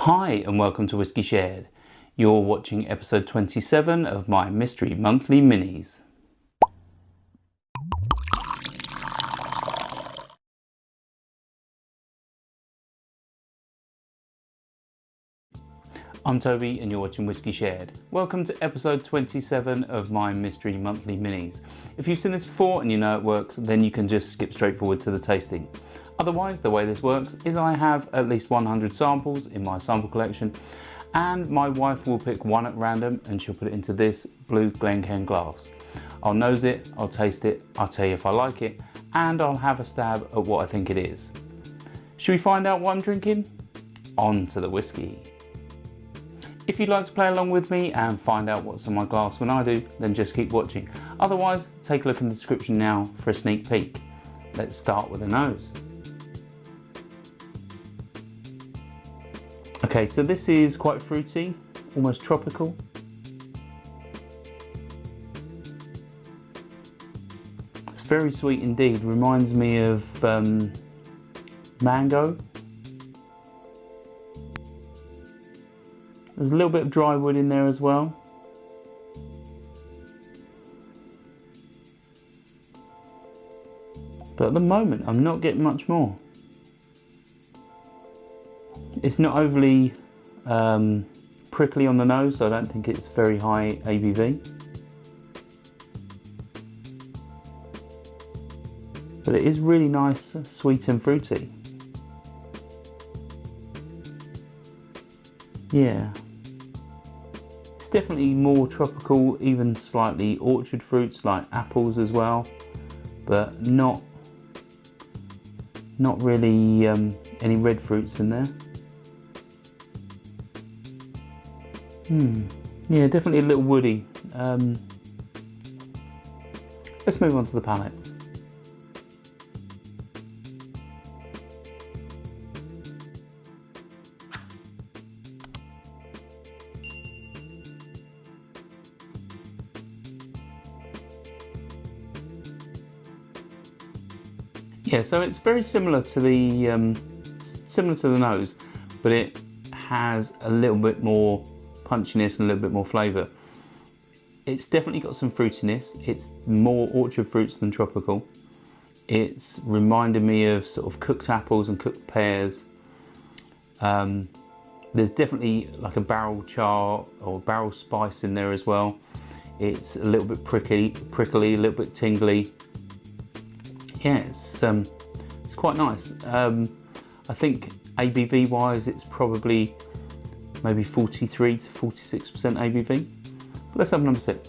Hi and welcome to Whisky Shared. You're watching episode 27 of my Mystery Monthly Minis. I'm Toby and you're watching Whisky Shared. Welcome to episode 27 of my Mystery Monthly Minis. If you've seen this before and you know it works, then you can just skip straight forward to the tasting. Otherwise, the way this works is I have at least 100 samples in my sample collection, and my wife will pick one at random and she'll put it into this blue Glencairn glass. I'll nose it, I'll taste it, I'll tell you if I like it, and I'll have a stab at what I think it is. Should we find out what I'm drinking? On to the whiskey. If you'd like to play along with me and find out what's in my glass when I do, then just keep watching. Otherwise, take a look in the description now for a sneak peek. Let's start with the nose. Okay, so this is quite fruity, almost tropical. It's very sweet indeed, reminds me of mango. There's a little bit of dry wood in there as well. But at the moment, I'm not getting much more. It's not overly prickly on the nose, so I don't think it's very high ABV. But it is really nice, sweet and fruity. Yeah. It's definitely more tropical, even slightly orchard fruits like apples as well, but not really any red fruits in there. Yeah, definitely a little woody. Let's move on to the palate. Yeah, so it's very similar to the nose, but it has a little bit more punchiness and a little bit more flavour. It's definitely got some fruitiness. It's more orchard fruits than tropical. It's reminded me of sort of cooked apples and cooked pears. There's definitely like a barrel char or barrel spice in there as well. It's a little bit prickly, a little bit tingly. Yeah, it's quite nice. I think ABV wise, it's probably maybe 43 to 46% ABV. But let's have another sip.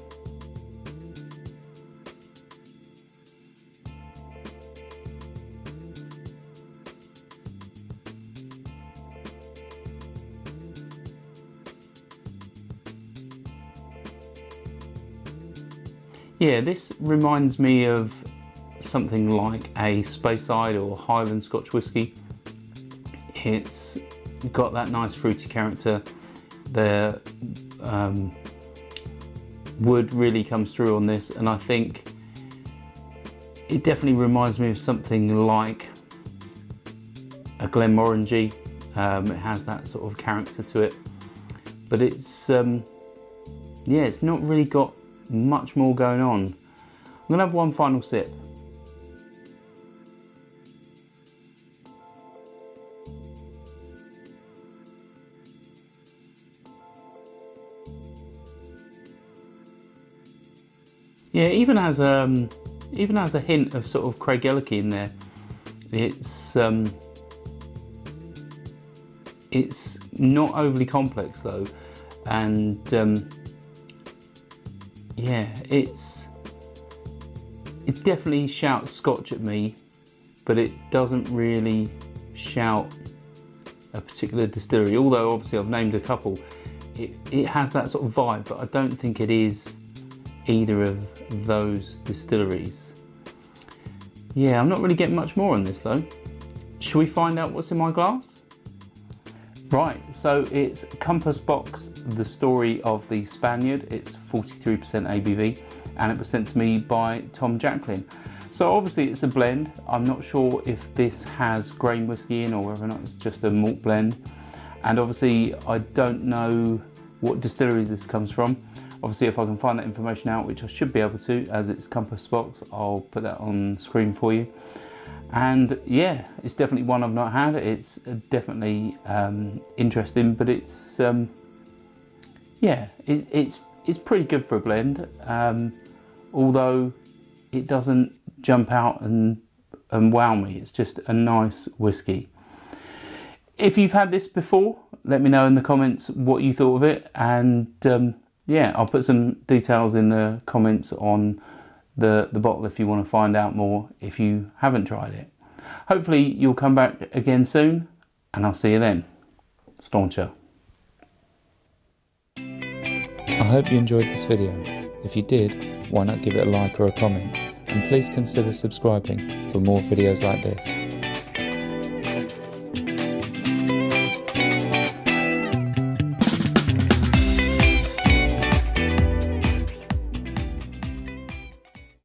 Yeah, this reminds me of something like a Speyside or Highland Scotch whisky. It's got that nice fruity character. The wood really comes through on this, and I think it definitely reminds me of something like a Glenmorangie. It has that sort of character to it, but it's yeah, it's not really got much more going on. I'm gonna have one final sip. Yeah, even has a hint of sort of Craigellachie in there. It's not overly complex though, and yeah, it definitely shouts Scotch at me, but it doesn't really shout a particular distillery. Although obviously I've named a couple, it has that sort of vibe, but I don't think it is either of those distilleries. Yeah, I'm not really getting much more on this though. Should we find out what's in my glass? Right, so it's Compass Box, The Story of the Spaniard. It's 43% ABV, and it was sent to me by Tom Jacklin. So obviously it's a blend. I'm not sure if this has grain whiskey in or whether or not it's just a malt blend. And obviously I don't know what distilleries this comes from. Obviously if I can find that information out, which I should be able to as it's Compass Box, I'll put that on screen for you. And yeah, it's definitely one I've not had. It's definitely interesting, but it's yeah, it's pretty good for a blend, although it doesn't jump out and wow me. It's just a nice whiskey. If you've had this before, let me know in the comments what you thought of it, and yeah, I'll put some details in the comments on the bottle if you want to find out more if you haven't tried it. Hopefully you'll come back again soon, and I'll see you then. Stauncher. I hope you enjoyed this video. If you did, why not give it a like or a comment, and please consider subscribing for more videos like this.